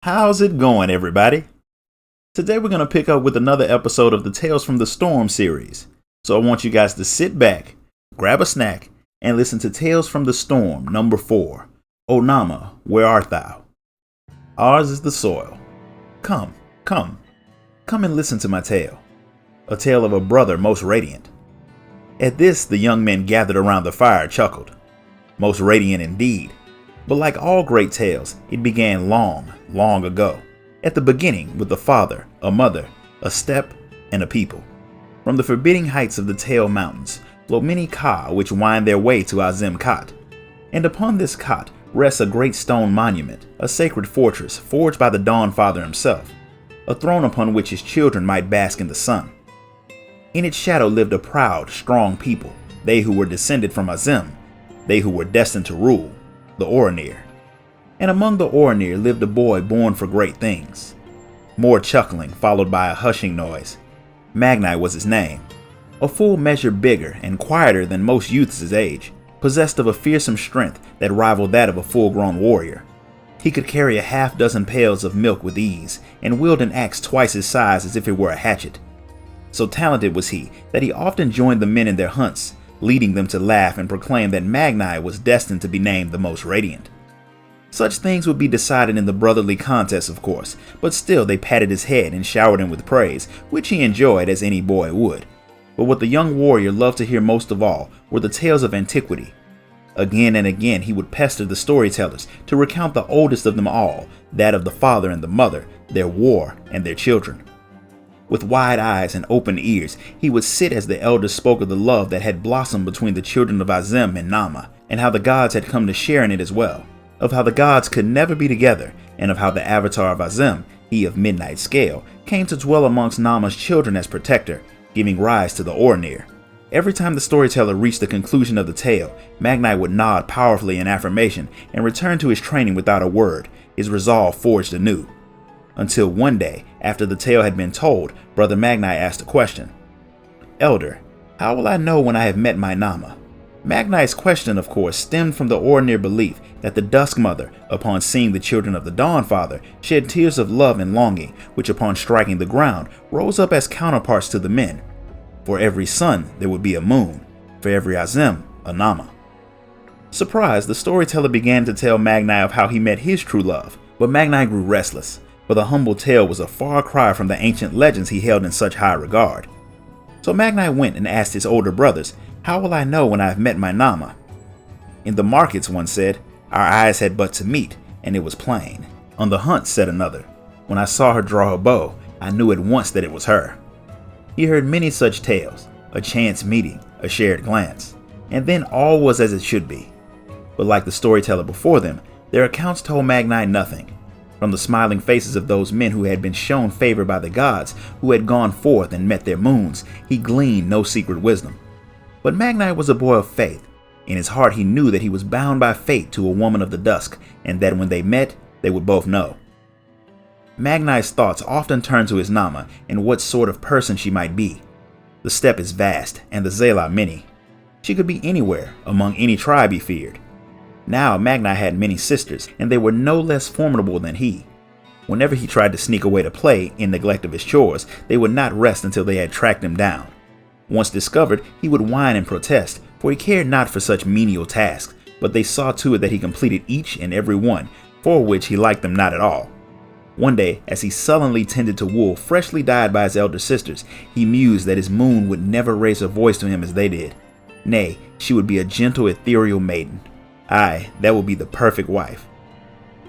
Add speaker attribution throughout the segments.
Speaker 1: How's it going, everybody? Today we're going to pick up with another episode of the Tales from the Storm series. So I want you guys to sit back, grab a snack, and listen to Tales from the Storm number 4. O Nhaama, where art thou? Ours is the soil. Come and listen to my tale. A tale of a brother most radiant. At this, the young men gathered around the fire chuckled. Most radiant indeed. But like all great tales, it began long, long ago. At the beginning with a father, a mother, a step, and a people. From the forbidding heights of the Tail Mountains flow many Ka which wind their way to Azim Khat. And upon this Khat rests a great stone monument, a sacred fortress forged by the Dawn Father himself, a throne upon which his children might bask in the sun. In its shadow lived a proud, strong people, they who were descended from Azim, they who were destined to rule, the Oranir. And among the Oranir lived a boy born for great things. More chuckling, followed by a hushing noise. Magni was his name, a full measure bigger and quieter than most youths his age, possessed of a fearsome strength that rivaled that of a full-grown warrior. He could carry a half-dozen pails of milk with ease, and wield an axe twice his size as if it were a hatchet. So talented was he that he often joined the men in their hunts, leading them to laugh and proclaim that Magni was destined to be named the most radiant. Such things would be decided in the brotherly contest, of course, but still they patted his head and showered him with praise, which he enjoyed as any boy would. But what the young warrior loved to hear most of all were the tales of antiquity. Again and again he would pester the storytellers to recount the oldest of them all, that of the father and the mother, their war, and their children. With wide eyes and open ears, he would sit as the elders spoke of the love that had blossomed between the children of Azim and Nhaama, and how the gods had come to share in it as well, of how the gods could never be together, and of how the avatar of Azim, he of Midnight Scale, came to dwell amongst Nhaama's children as protector, giving rise to the Oranir. Every time the storyteller reached the conclusion of the tale, Magni would nod powerfully in affirmation and return to his training without a word, his resolve forged anew. Until one day, after the tale had been told, Brother Magni asked a question. Elder, how will I know when I have met my Nhaama? Magni's question, of course, stemmed from the Oranir belief that the Dusk Mother, upon seeing the children of the Dawn Father, shed tears of love and longing, which upon striking the ground, rose up as counterparts to the men. For every sun, there would be a moon. For every Azim, a Nhaama. Surprised, the storyteller began to tell Magni of how he met his true love, but Magni grew restless, for the humble tale was a far cry from the ancient legends he held in such high regard. So Magni went and asked his older brothers, how will I know when I have met my Nhaama? In the markets, one said, our eyes had but to meet, and it was plain. On the hunt, said another, when I saw her draw her bow, I knew at once that it was her. He heard many such tales, a chance meeting, a shared glance, and then all was as it should be. But like the storyteller before them, their accounts told Magni nothing. From the smiling faces of those men who had been shown favor by the gods, who had gone forth and met their moons, he gleaned no secret wisdom. But Magni was a boy of faith. In his heart he knew that he was bound by fate to a woman of the dusk, and that when they met, they would both know. Magni's thoughts often turned to his Nhaama and what sort of person she might be. The steppe is vast, and the Zela many. She could be anywhere, among any tribe he feared. Now Magni had many sisters, and they were no less formidable than he. Whenever he tried to sneak away to play, in neglect of his chores, they would not rest until they had tracked him down. Once discovered, he would whine and protest, for he cared not for such menial tasks, but they saw to it that he completed each and every one, for which he liked them not at all. One day, as he sullenly tended to wool freshly dyed by his elder sisters, he mused that his moon would never raise her voice to him as they did. Nay, she would be a gentle, ethereal maiden. Aye, that would be the perfect wife.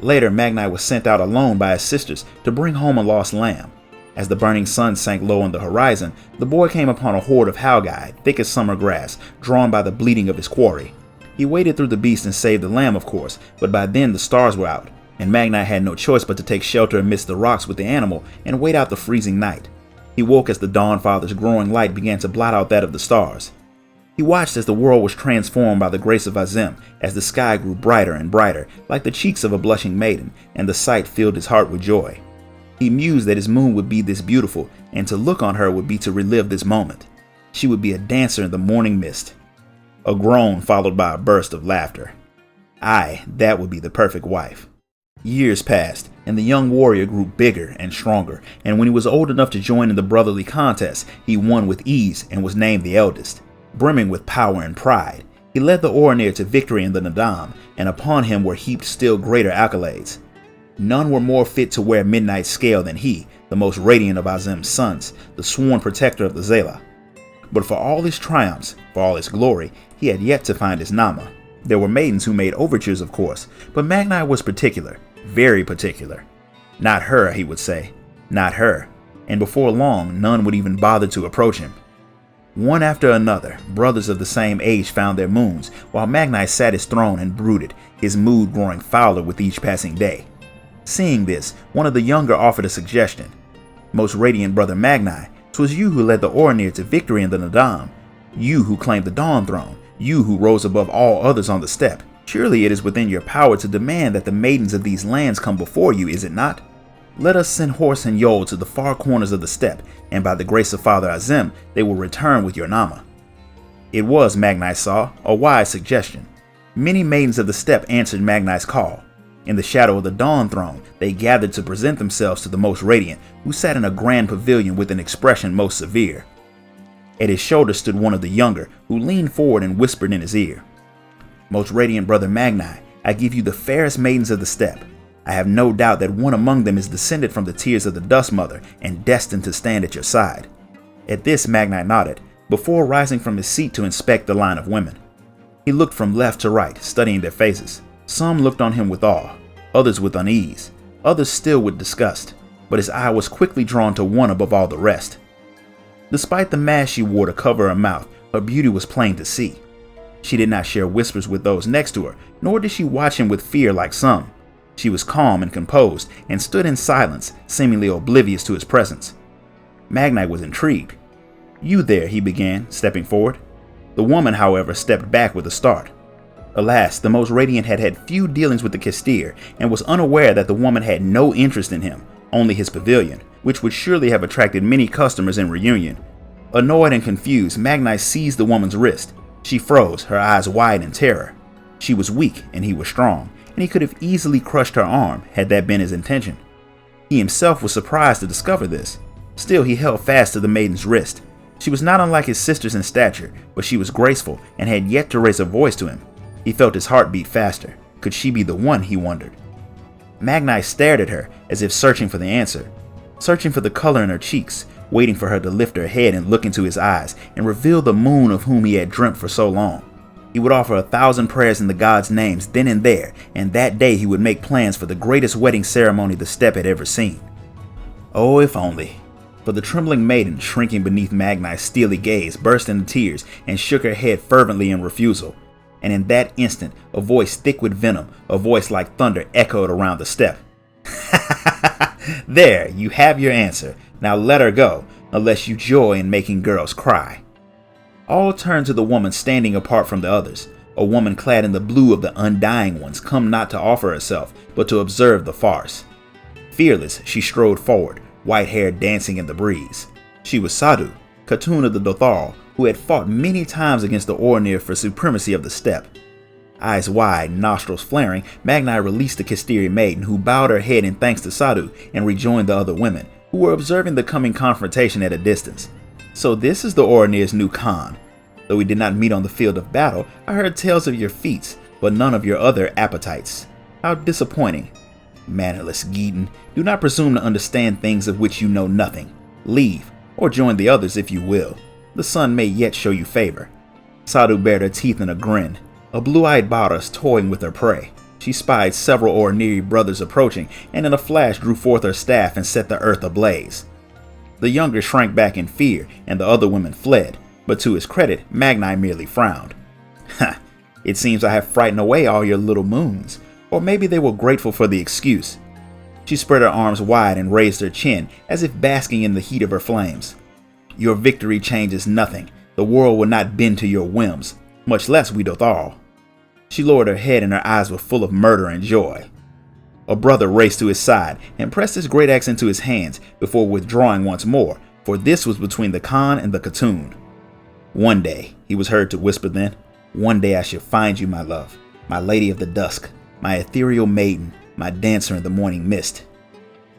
Speaker 1: Later, Magni was sent out alone by his sisters to bring home a lost lamb. As the burning sun sank low on the horizon, the boy came upon a horde of Haugai, thick as summer grass, drawn by the bleating of his quarry. He waded through the beast and saved the lamb, of course, but by then the stars were out, and Magni had no choice but to take shelter amidst the rocks with the animal and wait out the freezing night. He woke as the Dawn Father's growing light began to blot out that of the stars. He watched as the world was transformed by the grace of Azim, as the sky grew brighter and brighter, like the cheeks of a blushing maiden, and the sight filled his heart with joy. He mused that his moon would be this beautiful, and to look on her would be to relive this moment. She would be a dancer in the morning mist. A groan followed by a burst of laughter. Aye, that would be the perfect wife. Years passed, and the young warrior grew bigger and stronger, and when he was old enough to join in the brotherly contest, he won with ease and was named the eldest. Brimming with power and pride, he led the Oronir to victory in the Nadam, and upon him were heaped still greater accolades. None were more fit to wear Midnight's scale than he, the most radiant of Azem's sons, the sworn protector of the Zela. But for all his triumphs, for all his glory, he had yet to find his Nhaama. There were maidens who made overtures, of course, but Magni was particular, very particular. Not her, he would say, not her, and before long none would even bother to approach him. One after another, brothers of the same age found their moons, while Magni sat his throne and brooded, his mood growing fouler with each passing day. Seeing this, one of the younger offered a suggestion. Most radiant brother Magni, 'twas you who led the Oronir to victory in the Nadam, you who claimed the Dawn Throne, you who rose above all others on the steppe. Surely it is within your power to demand that the maidens of these lands come before you, is it not? Let us send horse and yole to the far corners of the steppe, and by the grace of Father Azem, they will return with your Nhaama. It was, Magni saw, a wise suggestion. Many maidens of the steppe answered Magni's call. In the shadow of the Dawn Throne, they gathered to present themselves to the most radiant, who sat in a grand pavilion with an expression most severe. At his shoulder stood one of the younger, who leaned forward and whispered in his ear. Most radiant brother Magni, I give you the fairest maidens of the steppe. I have no doubt that one among them is descended from the tears of the Dust Mother and destined to stand at your side. At this, Magni nodded, before rising from his seat to inspect the line of women. He looked from left to right, studying their faces. Some looked on him with awe, others with unease, others still with disgust, but his eye was quickly drawn to one above all the rest. Despite the mask she wore to cover her mouth, her beauty was plain to see. She did not share whispers with those next to her, nor did she watch him with fear like some. She was calm and composed, and stood in silence, seemingly oblivious to his presence. Magni was intrigued. You there, he began, stepping forward. The woman, however, stepped back with a start. Alas, the most radiant had had few dealings with the Kestir, and was unaware that the woman had no interest in him, only his pavilion, which would surely have attracted many customers in reunion. Annoyed and confused, Magni seized the woman's wrist. She froze, her eyes wide in terror. She was weak, and he was strong, and he could have easily crushed her arm had that been his intention. He himself was surprised to discover this. Still, he held fast to the maiden's wrist. She was not unlike his sisters in stature, but she was graceful and had yet to raise her voice to him. He felt his heart beat faster. Could she be the one, he wondered. Magni stared at her as if searching for the answer, searching for the color in her cheeks, waiting for her to lift her head and look into his eyes and reveal the moon of whom he had dreamt for so long. He would offer 1,000 prayers in the gods' names then and there, and that day he would make plans for the greatest wedding ceremony the steppe had ever seen. Oh, if only. For the trembling maiden, shrinking beneath Magni's steely gaze, burst into tears and shook her head fervently in refusal. And in that instant, a voice thick with venom, a voice like thunder, echoed around the steppe. There, you have your answer. Now let her go, unless you joy in making girls cry. All turned to the woman standing apart from the others, a woman clad in the blue of the Undying Ones, come not to offer herself, but to observe the farce. Fearless, she strode forward, white hair dancing in the breeze. She was Sadu, Khatoon of the Dothal, who had fought many times against the Oronir for supremacy of the steppe. Eyes wide, nostrils flaring, Magni released the Kestiri maiden, who bowed her head in thanks to Sadu and rejoined the other women, who were observing the coming confrontation at a distance. So this is the Oronir's new Khan. Though we did not meet on the field of battle, I heard tales of your feats, but none of your other appetites. How disappointing. Mannerless Geeton, do not presume to understand things of which you know nothing. Leave, or join the others if you will. The sun may yet show you favor. Sadu bared her teeth in a grin, a blue-eyed bodice toying with her prey. She spied several Oroniri brothers approaching, and in a flash drew forth her staff and set the earth ablaze. The younger shrank back in fear, and the other women fled, but to his credit, Magni merely frowned. Ha! It seems I have frightened away all your little moons, or maybe they were grateful for the excuse. She spread her arms wide and raised her chin, as if basking in the heat of her flames. Your victory changes nothing. The world will not bend to your whims, much less we Dothal. She lowered her head and her eyes were full of murder and joy. A brother raced to his side and pressed his great axe into his hands before withdrawing once more, for this was between the Khan and the Khatoon. One day, he was heard to whisper then, one day I shall find you, my love, my lady of the dusk, my ethereal maiden, my dancer in the morning mist.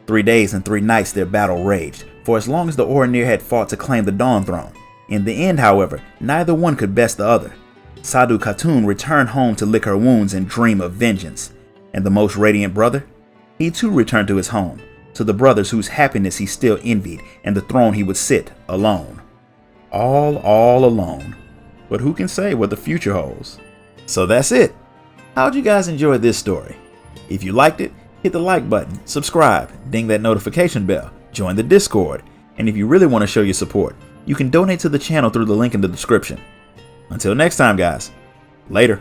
Speaker 1: 3 days and 3 nights their battle raged, for as long as the Orinir had fought to claim the Dawn Throne. In the end, however, neither one could best the other. Sadu Khatun returned home to lick her wounds and dream of vengeance. And the most radiant brother? He too returned to his home, to the brothers whose happiness he still envied, and the throne he would sit alone. All alone. But who can say what the future holds? So that's it. How'd you guys enjoy this story? If you liked it, hit the like button, subscribe, ding that notification bell, join the Discord, and if you really want to show your support, you can donate to the channel through the link in the description. Until next time, guys. Later.